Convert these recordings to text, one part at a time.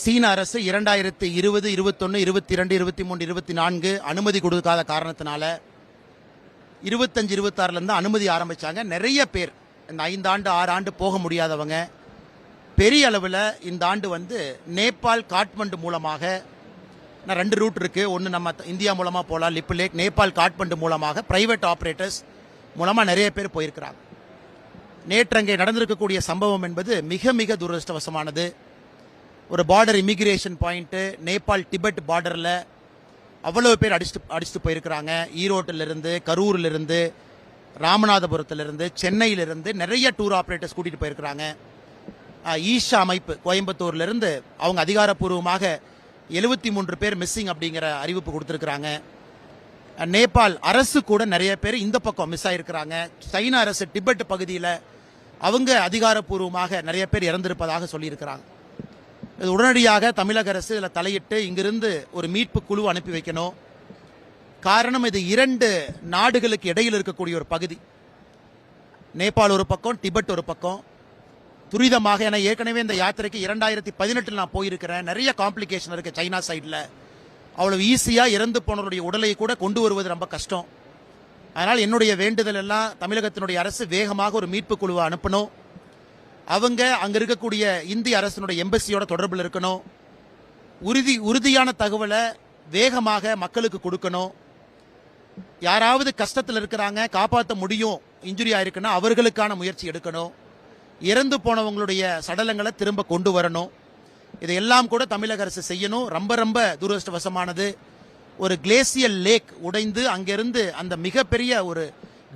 சீன அரசு 2020, 21, 22, 23, 24 அனுமதி கொடுக்காத காரணத்தினால 25, 26 அனுமதி ஆரம்பிச்சாங்க. நிறைய பேர் இந்த 5 ஆண்டு 6 ஆண்டு போக முடியாதவங்க பெரிய அளவில் இந்த ஆண்டு வந்து நேபாள் காட்மண்டு மூலமாக 2 ரூட் இருக்கு. ஒன்று நம்ம இந்தியா மூலமாக போகலாம், லிப் லேக். நேபாள் காட்மண்டு மூலமாக பிரைவேட் ஆப்ரேட்டர்ஸ் மூலமாக நிறைய பேர் போயிருக்கிறாங்க. நேற்று அங்கே நடந்திருக்கக்கூடிய சம்பவம் என்பது மிக மிக துரதிருஷ்டவசமானது. ஒரு border immigration point Nepal Tibet பார்டரில் அவ்வளவு பேர் அடிச்சுட்டு போயிருக்கிறாங்க. ஈரோட்டிலிருந்து, கரூரிலிருந்து, ராமநாதபுரத்திலிருந்து, சென்னையிலிருந்து நிறைய டூர் ஆப்ரேட்டர்ஸ் கூட்டிகிட்டு போயிருக்கிறாங்க. ஈஷா அமைப்பு கோயம்புத்தூர்லேருந்து அவங்க அதிகாரப்பூர்வமாக 73 பேர் மிஸ்ஸிங் அப்படிங்கிற அறிவிப்பு கொடுத்துருக்குறாங்க. நேபாள் அரசு கூட நிறைய பேர் இந்த பக்கம் மிஸ் ஆகிருக்கிறாங்க. சைனா அரசு டிபெட் பகுதியில் அவங்க அதிகாரப்பூர்வமாக நிறைய பேர் இறந்திருப்பதாக சொல்லியிருக்கிறாங்க. இது உடனடியாக தமிழக அரசு இதில் தலையிட்டு இங்கிருந்து ஒரு மீட்பு குழு அனுப்பி வைக்கணும். காரணம், இது 2 நாடுகளுக்கு இடையில் இருக்கக்கூடிய ஒரு பகுதி. நேபாள் ஒரு பக்கம், டிபெட் ஒரு பக்கம். துரிதமாக, ஏன்னா ஏற்கனவே இந்த யாத்திரைக்கு 2018 நான் போயிருக்கிறேன். நிறைய காம்ப்ளிகேஷன் இருக்கு சைனா சைடில். அவ்வளவு ஈஸியாக இறந்து போனவருடைய உடலை கூட கொண்டு வருவது ரொம்ப கஷ்டம். அதனால் என்னுடைய வேண்டுதல் எல்லாம் தமிழகத்தினுடைய அரசு வேகமாக ஒரு மீட்பு குழுவை அனுப்பணும். அவங்க அங்கே இருக்கக்கூடிய இந்திய அரசினுடைய எம்பசியோட தொடர்பில் இருக்கணும். உறுதியான தகவலை வேகமாக மக்களுக்கு கொடுக்கணும். யாராவது கஷ்டத்தில் இருக்கிறாங்க, காப்பாற்ற முடியும், இன்ஜுரி ஆயிருக்குன்னா அவர்களுக்கான முயற்சி எடுக்கணும். இறந்து போனவங்களுடைய சடலங்களை திரும்ப கொண்டு வரணும். இதையெல்லாம் கூட தமிழக அரசு செய்யணும். ரொம்ப ரொம்ப துரதிருஷ்டவசமானது. ஒரு கிளேசியல் லேக் உடைந்து அங்கிருந்து அந்த மிகப்பெரிய ஒரு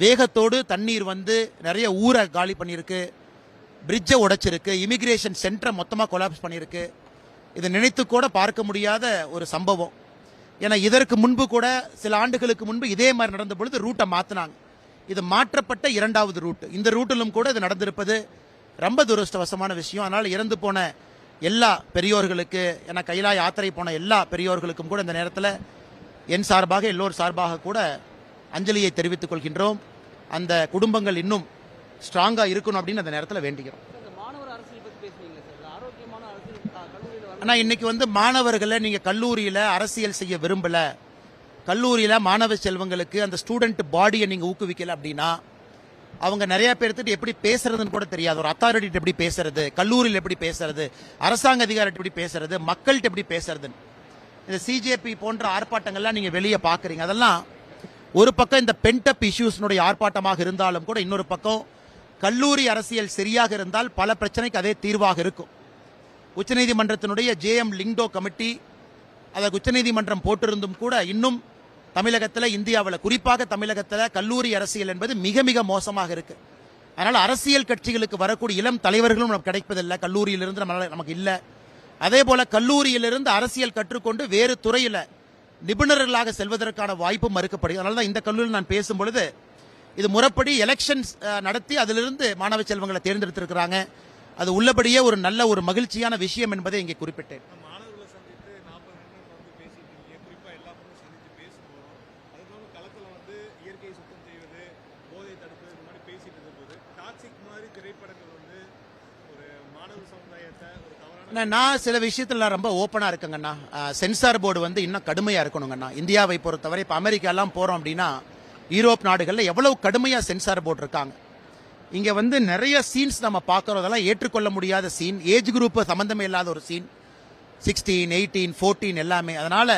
வேகத்தோடு தண்ணீர் வந்து நிறைய ஊரை காலி பண்ணியிருக்கு, பிரிட்ஜை உடைச்சிருக்கு, இமிகிரேஷன் சென்டரை மொத்தமாக கொலாப்ஸ் பண்ணியிருக்கு. இதை நினைத்து கூட பார்க்க முடியாத ஒரு சம்பவம். ஏன்னா இதற்கு முன்பு கூட சில ஆண்டுகளுக்கு முன்பு இதே மாதிரி நடந்த பொழுது ரூட்டை மாற்றினாங்க. இது மாற்றப்பட்ட 2வது ரூட். இந்த ரூட்டிலும் கூட இது நடந்திருப்பது ரொம்ப துரதிருஷ்டவசமான விஷயம். அதனால் இறந்து போன எல்லா பெரியோர்களுக்கு, ஏன்னா கைலாய யாத்திரை போன எல்லா பெரியோர்களுக்கும் கூட இந்த நேரத்தில் என் சார்பாக, எல்லோர் சார்பாக கூட அஞ்சலியை தெரிவித்துக் கொள்கின்றோம். அந்த குடும்பங்கள் இன்னும் ஸ்ட்ராங்காக இருக்கணும் அப்படின்னு அந்த நேரத்தில் வேண்டிக்கிறோம். ஆனால் இன்னைக்கு வந்து மாணவர்களை நீங்கள் கல்லூரியில் அரசியல் செய்ய விரும்பல, கல்லூரியில் மாணவ செல்வங்களுக்கு அந்த ஸ்டூடெண்ட் பாடியை நீங்கள் ஊக்குவிக்கல அப்படின்னா அவங்க நிறைய பேர்த்துட்டு எப்படி பேசுறதுன்னு கூட தெரியாது. ஒரு அத்தாரிட்டி எப்படி பேசுறது, கல்லூரியில் எப்படி பேசுறது, அரசாங்க அதிகாரிட்ட எப்படி பேசுறது, மக்கள்கிட்ட எப்படி பேசுறதுன்னு இந்த சிஜேபி போன்ற ஆர்ப்பாட்டங்கள்லாம் நீங்கள் வெளியே பார்க்குறீங்க. அதெல்லாம் ஒரு பக்கம் இந்த பென்டப் இஷ்யூஸ்னுடைய ஆர்ப்பாட்டமாக இருந்தாலும் கூட இன்னொரு பக்கம் கல்லூரி அரசியல் சரியாக இருந்தால் பல பிரச்சனைக்கு அதே தீர்வாக இருக்கும். உச்சநீதிமன்றத்தினுடைய ஜேஎம் லிங்டோ கமிட்டி அதற்கு உச்சநீதிமன்றம் போட்டிருந்தும் கூட இன்னும் தமிழகத்தில், இந்தியாவில், குறிப்பாக தமிழகத்தில் கல்லூரி அரசியல் என்பது மிக மிக மோசமாக இருக்கு. அதனால் அரசியல் கட்சிகளுக்கு வரக்கூடிய இளம் தலைவர்களும் நமக்கு கிடைப்பதில்லை, கல்லூரியிலிருந்து நமக்கு இல்லை. அதே போல கல்லூரியிலிருந்து அரசியல் கற்றுக்கொண்டு வேறு துறையில் நிபுணர்களாக செல்வதற்கான வாய்ப்பு மறுக்கப்படுகிறது. அதனால தான் இந்த கல்லூரியில் நான் பேசும் பொழுது இது முறைப்படி எலெக்ஷன்ஸ் நடத்தி அதிலிருந்து மாணவ செல்வங்களை தேர்ந்தெடுத்திருக்கிறாங்க. அது உள்ளபடியே ஒரு நல்ல ஒரு மகிழ்ச்சியான விஷயம் என்பதை இங்கே குறிப்பிட்டேன். நான் சில விஷயத்தில் ரொம்ப ஓப்பனாக இருக்குங்கண்ணா. சென்சார் போர்டு வந்து இன்னும் கடுமையாக இருக்கணுங்கண்ணா. இந்தியாவை பொறுத்தவரை இப்போ அமெரிக்காலாம் போகிறோம் அப்படின்னா யூரோப் நாடுகளில் எவ்வளவு கடுமையாக சென்சார் போர்டு இருக்காங்க. இங்கே வந்து நிறைய சீன்ஸ் நம்ம பார்க்குறதெல்லாம் ஏற்றுக்கொள்ள முடியாத சீன், ஏஜ் குரூப்பு சம்மந்தமே இல்லாத ஒரு சீன், 16, 18, 14 எல்லாமே. அதனால்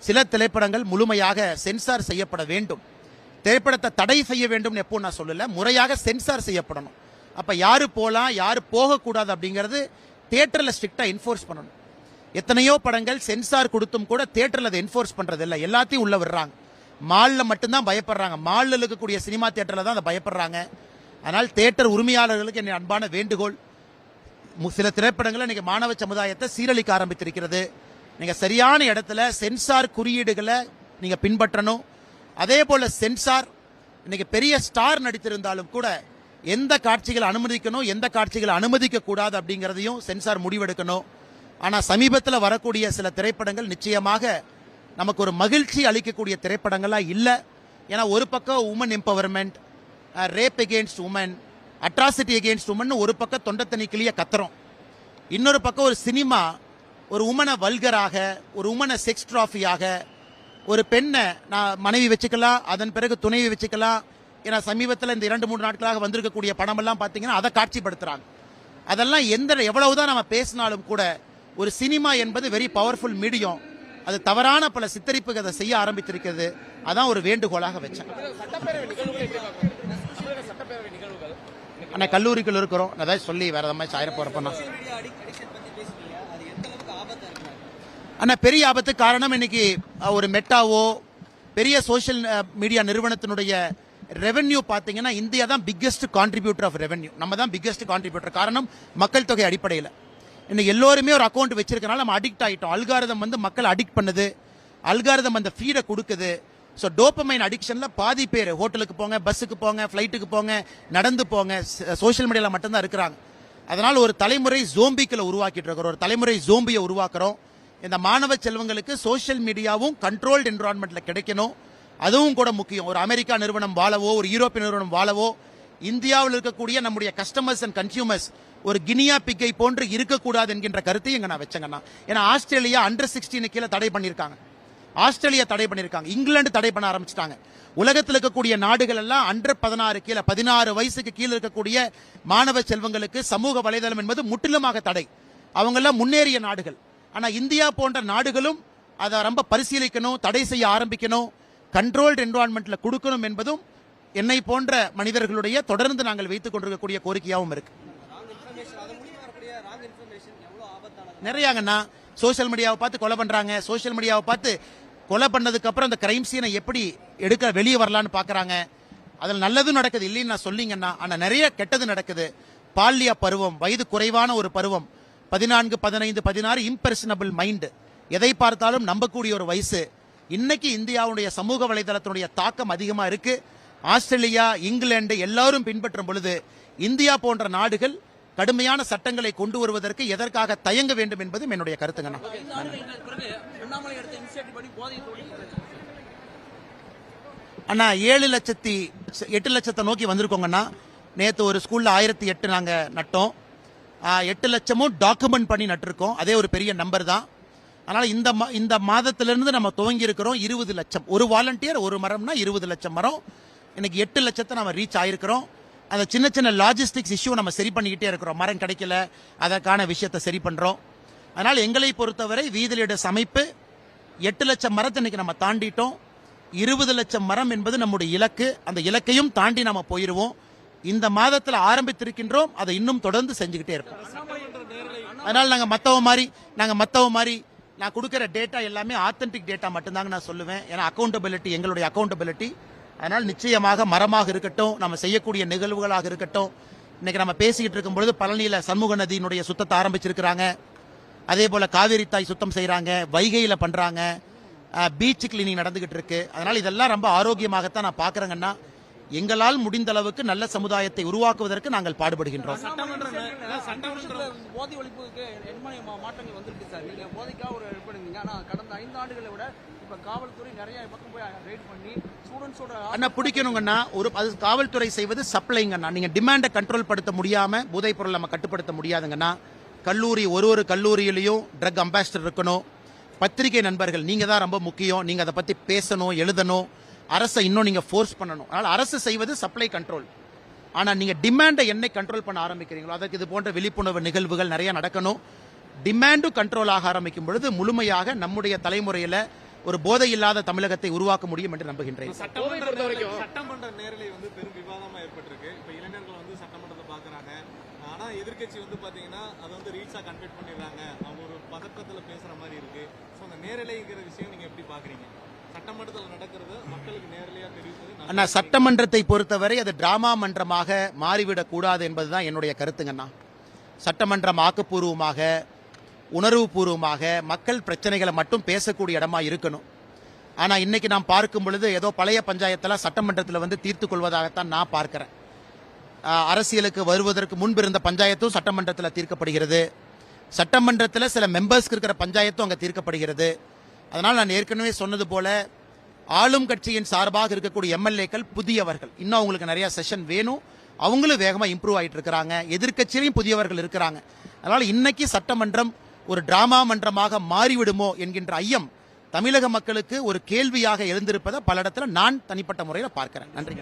சில திரைப்படங்கள் முழுமையாக சென்சார் செய்யப்பட வேண்டும். திரைப்படத்தை தடை செய்ய வேண்டும் எப்போ நான் சொல்லலை, முறையாக சென்சார் செய்யப்படணும். அப்போ யார் போகலாம், யார் போகக்கூடாது அப்படிங்கிறது தியேட்டரில் ஸ்ட்ரிக்டாக என்ஃபோர்ஸ் பண்ணணும். எத்தனையோ படங்கள் சென்சார் கொடுத்தும் கூட தியேட்டரில் அதை என்ஃபோர்ஸ் பண்ணுறது இல்லை, எல்லாத்தையும் உள்ள விடுறாங்க. மாலில் மட்டும்தான் பயப்படுறாங்க, மாலில் இருக்கக்கூடிய சினிமா தியேட்டரில் தான் அதை பயப்படுறாங்க. அதனால் தியேட்டர் உரிமையாளர்களுக்கு என் அன்பான வேண்டுகோள், சில திரைப்படங்களை இன்னைக்கு மாணவ சமுதாயத்தை சீரழிக்க ஆரம்பித்திருக்கிறது. நீங்கள் சரியான இடத்துல சென்சார் குறியீடுகளை நீங்கள் பின்பற்றணும். அதே போல் சென்சார் இன்னைக்கு பெரிய ஸ்டார் நடித்திருந்தாலும் கூட எந்த காட்சிகளை அனுமதிக்கணும், எந்த காட்சிகளை அனுமதிக்க கூடாது அப்படிங்கிறதையும் சென்சார் முடிவெடுக்கணும். ஆனால் சமீபத்தில் வரக்கூடிய சில திரைப்படங்கள் நிச்சயமாக நமக்கு ஒரு மகிழ்ச்சி அளிக்கக்கூடிய திரைப்படங்களாக இல்லை. ஏன்னா ஒரு பக்கம் woman empowerment, rape against woman, atrocity against woman ஒரு பக்கம் தொண்டை தண்ணி கிளிய கத்துறோம், இன்னொரு பக்கம் ஒரு சினிமா ஒரு உமனை வல்கராக, ஒரு உமனை செக்ஸ் ட்ராஃபியாக, ஒரு பெண்ணை நான் மனைவி வச்சுக்கலாம், அதன் பிறகு துணைவி வச்சுக்கலாம். ஏன்னா சமீபத்தில் இந்த 2-3 நாட்களாக வந்திருக்கக்கூடிய படமெல்லாம் பார்த்தீங்கன்னா அதை காட்சிப்படுத்துறாங்க. அதெல்லாம் எவ்வளவுதான் நம்ம பேசினாலும் கூட ஒரு சினிமா என்பது வெரி பவர்ஃபுல் மீடியம். அது தவறான பல சித்தரிப்புகள் அதை செய்ய ஆரம்பித்திருக்கிறது. அதான் ஒரு வேண்டுகோளாக வச்சேன். ஆனால் கல்லூரிக்குள் இருக்கிறோம், அதாவது சொல்லி வேற எதாவது சாயிர போறப்ப ஆனா பெரிய ஆபத்து. காரணம் இன்னைக்கு ஒரு மெட்டாவோ பெரிய சோஷியல் மீடியா நிறுவனத்தினுடைய ரெவென்யூ பார்த்தீங்கன்னா இந்தியா தான் பிக்கெஸ்ட் கான்ட்ரிபியூட்டர் ஆஃப் ரெவென்யூ. நம்ம தான் பிக்கெஸ்ட் கான்ட்ரிபியூட்டர். காரணம் மக்கள் தொகை அடிப்படையில் இன்னைக்கு எல்லோருமே ஒரு அக்கௌண்ட் வச்சிருக்கனால நம்ம அடிக்ட் ஆகிட்டோம். அல்காரிதம் வந்து மக்கள் அடிக்ட் பண்ணுது, அல்காரிதம் அந்த ஃபீடை கொடுக்குது. ஸோ டோப்பமைன் அடிக்ஷனில் பாதி பேர் ஹோட்டலுக்கு போங்க, பஸ்ஸுக்கு போங்க, ஃப்ளைட்டுக்கு போங்க, நடந்து போங்க, சோஷியல் மீடியாவில் மட்டும்தான் இருக்கிறாங்க. அதனால் ஒரு தலைமுறை ஜோம்பிக்களை உருவாக்கிட்டு இருக்கிறோம், ஒரு தலைமுறை ஜோம்பியை உருவாக்குறோம். இந்த மாணவ செல்வங்களுக்கு சோஷியல் மீடியாவும் கண்ட்ரோல்டு என்விரான்மெண்ட்ல கிடைக்கணும். அதுவும் கூட முக்கியம். ஒரு அமெரிக்கா நிறுவனம் வாழவோ, ஒரு யூரோப்பிய நிறுவனம் வாழவோ, இந்தியாவில் இருக்கக்கூடிய நம்முடைய கஸ்டமர்ஸ் அண்ட் கன்சியூமர்ஸ் ஒரு கினியா பிக்கை போன்று இருக்கக்கூடாது என்கின்ற கருத்தை இங்க நான் வச்சேங்கண்ணா. ஏன்னா ஆஸ்திரேலியா அண்டர் 16 கீழே தடை பண்ணியிருக்காங்க, ஆஸ்திரேலியா தடை பண்ணியிருக்காங்க, இங்கிலாந்து தடை பண்ண ஆரம்பிச்சிட்டாங்க. உலகத்தில் இருக்கக்கூடிய நாடுகள் எல்லாம் அண்டர் 16 கீழே 16 வயசுக்கு கீழே இருக்கக்கூடிய மாணவ செல்வங்களுக்கு சமூக வலைதளம் என்பது முற்றிலுமாக தடை. அவங்க எல்லாம் முன்னேறிய நாடுகள். ஆனா இந்தியா போன்ற நாடுகளும் அதை ரொம்ப பரிசீலிக்கணும், தடை செய்ய ஆரம்பிக்கணும், கண்ட்ரோல்டு என்விரான்மெண்ட்ல கொடுக்கணும் என்பதும் என்னை போன்ற மனிதர்களுடைய தொடர்ந்து நாங்கள் வைத்துக் கொண்டிருக்கக்கூடிய கோரிக்கையாகவும் இருக்கு. நிறையாங்கண்ணா சோசியல் மீடியாவை பார்த்து கொலை பண்றாங்க, சோசியல் மீடியாவை பார்த்து கொலை பண்ணதுக்கு அப்புறம் அந்த கிரைம் சீனை எப்படி வெளியே வரலான்னு பாக்குறாங்க. அதில் நல்லதும் நடக்குது, இல்லைன்னு நான் சொல்லிங்கன்னா. ஆனா நிறைய கெட்டது நடக்குது. பால்ய பருவம், வயது குறைவான ஒரு பருவம், 14, 15, 16 இம்பர்சனபிள் மைண்ட், எதை பார்த்தாலும் நம்பக்கூடிய ஒரு வயசு. இன்னைக்கு இந்தியாவுடைய சமூக வலைதளத்தினுடைய தாக்கம் அதிகமா இருக்கு. ஆஸ்திரேலியா, இங்கிலாந்து எல்லாரும் பின்பற்றும் பொழுது இந்தியா போன்ற நாடுகள் கடுமையான சட்டங்களை கொண்டு வருவதற்கு எதற்காக தயங்க வேண்டும் என்பதும் என்னுடைய கருத்துங்கண்ணா. அண்ணா 8 லட்சத்தை நோக்கி வந்திருக்கோங்கண்ணா. நேற்று ஒரு ஸ்கூல்ல 1008 நாங்க நட்டோம். 8 லட்சமும் டாக்குமெண்ட் பண்ணி நட்டிருக்கோம். அதே ஒரு பெரிய நம்பர் தான். அதனால இந்த மாதத்திலிருந்து நம்ம துவங்கி இருக்கிறோம் 20 லட்சம். ஒரு வாலண்டியர் ஒரு மரம்னா 20 லட்சம் மரம். இன்னைக்கு 8 லட்சத்தை நம்ம ரீச் ஆயிருக்கிறோம். அந்த சின்ன சின்ன லாஜிஸ்டிக்ஸ் இஷ்யூ நம்ம சரி பண்ணிக்கிட்டே இருக்கிறோம். மரம் கிடைக்கல, அதற்கான விஷயத்தை சரி பண்றோம். அதனால் எங்களை பொறுத்தவரை வீதிலிட அமைப்பு 8 லட்சம் மரத்தை இன்னைக்கு நம்ம தாண்டிட்டோம். 20 லட்சம் மரம் என்பது நம்முடைய இலக்கு. அந்த இலக்கையும் தாண்டி நம்ம போயிருவோம். இந்த மாதத்தில் ஆரம்பித்திருக்கின்றோம், அதை இன்னும் தொடர்ந்து செஞ்சுக்கிட்டே இருப்போம். அதனால் நாங்கள் மற்றவ மாதிரி நான் கொடுக்குற டேட்டா எல்லாமே ஆத்தென்டிக் டேட்டா மட்டும்தாங்க நான் சொல்லுவேன். ஏன்னா அக்கௌண்டபிலிட்டி எங்களுடைய அக்கௌண்டபிலிட்டி. அதனால் நிச்சயமாக மரமாக இருக்கட்டும், நம்ம செய்யக்கூடிய நிகழ்வுகளாக இருக்கட்டும். இன்னைக்கு நம்ம பேசிக்கிட்டு இருக்கும் பொழுது பழனியில சண்முக நதியினுடைய சுத்தத்தை ஆரம்பிச்சிருக்கிறாங்க. அதே போல காவேரி தாய் சுத்தம் செய்யறாங்க, வைகையில பண்றாங்க, பீச் கிளீனிங் நடந்துகிட்டு இருக்கு. அதனால் இதெல்லாம் ரொம்ப ஆரோக்கியமாகத்தான் நான் பாக்குறேங்கன்னா, எங்களால் முடிந்த அளவுக்கு நல்ல சமுதாயத்தை உருவாக்குவதற்கு நாங்கள் பாடுபடுகின்றோம். போதை ஒழிப்புக்கு மாற்றங்கள் வந்திருக்கு சார். நீங்க போதைக்காக ஒரு எடுப்பீங்க. ஆனா கடந்த 5 ஆண்டுகளை விட இப்ப காவல்துறை நிறைய பக்கம் போய் ரைட் பண்ணி ஸ்டூடெண்ட்ஸோட அண்ணா பிடிக்கணுங்கண்ணா. அது காவல்துறை செய்வது சப்ளைங்கண்ணா. நீங்க டிமாண்டை கண்ட்ரோல் படுத்த முடியாம போதைப் பொருள் நம்ம கட்டுப்படுத்த முடியாதுங்கண்ணா. கல்லூரி ஒரு கல்லூரியிலையும் ட்ரக் அம்பாசிடர் இருக்கணும். பத்திரிகை நண்பர்கள் நீங்க தான் ரொம்ப முக்கியம். நீங்க அதை பத்தி பேசணும், எழுதணும். அரசை இன்னும் நீங்க ஃபோர்ஸ் பண்ணணும். அதனால அரசு செய்வது சப்ளை கண்ட்ரோல். ஆனா நீங்க டிமாண்டை என்னை கண்ட்ரோல் பண்ண ஆரம்பிக்கிறீங்களோ அதற்கு இது போன்ற விழிப்புணர்வு நிகழ்வுகள் நிறைய நடக்கணும். டிமாண்டும் கண்ட்ரோல் ஆக ஆரம்பிக்கும் பொழுது முழுமையாக நம்முடைய தலைமுறையில ஒரு போதை இல்லாத தமிழகத்தை உருவாக்க முடியும் என்று நம்புகின்றேன். சட்டமன்ற நேரலை வந்து பெரும் விவாதமா ஏற்பட்டிருக்கு. இப்ப இளைஞர்கள் வந்து சட்டமன்றத்தை பாக்குறாங்க. ஆனா எதிர்கட்சி வந்து பாத்தீங்கன்னா அதை வந்து ரீச்சா கன்வெர்ட் பண்ணிடுறாங்க. அவங்க ஒரு பதட்டத்துல பேசுற மாதிரி இருக்கு. சோ அந்த நேரலைங்கிற விஷயம் நீங்க எப்படி பாக்குறீங்க? சட்டமன்றத்தில் நடக்கிறது மக்களுக்கு நேரலையா தெரிவிப்பது. அண்ணா சட்டமன்றத்தை பொறுத்தவரை அது டிராமா மன்றமாக மாறிவிடக் கூடாது என்பதுதான் என்னுடைய கருத்துங்கண்ணா. சட்டமன்றம் ஆக்கப்பூர்வமாக, உணர்வுபூர்வமாக மக்கள் பிரச்சனைகளை மட்டும் பேசக்கூடிய இடமா இருக்கணும். ஆனா இன்னைக்கு நாம் பார்க்கும் பொழுது ஏதோ பழைய பஞ்சாயத்தெல்லாம் சட்டமன்றத்தில் வந்து தீர்த்து கொள்வதாகத்தான் நான் பார்க்கிறேன். அரசியலுக்கு வருவதற்கு முன்பு இருந்த பஞ்சாயத்தும் சட்டமன்றத்தில் தீர்க்கப்படுகிறது. சட்டமன்றத்தில் சில மெம்பர்ஸ்க்கு இருக்கிற பஞ்சாயத்தும் அங்கே தீர்க்கப்படுகிறது. அதனால் நான் ஏற்கனவே சொன்னது போல ஆளும் கட்சியின் சார்பாக இருக்கக்கூடிய எம்எல்ஏக்கள் புதியவர்கள், இன்னும் அவங்களுக்கு நிறைய செஷன் வேணும். அவங்களும் வேகமாக இம்ப்ரூவ் ஆகிட்டு இருக்கிறாங்க. எதிர்கட்சியிலையும் புதியவர்கள் இருக்கிறாங்க. அதனால் இன்னைக்கு சட்டமன்றம் ஒரு டிராமா மன்றமாக மாறிவிடுமோ என்கின்ற ஐயம் தமிழக மக்களுக்கு ஒரு கேள்வியாக எழுந்திருப்பதை பல இடத்துல நான் தனிப்பட்ட முறையில் பார்க்கிறேன். நன்றி.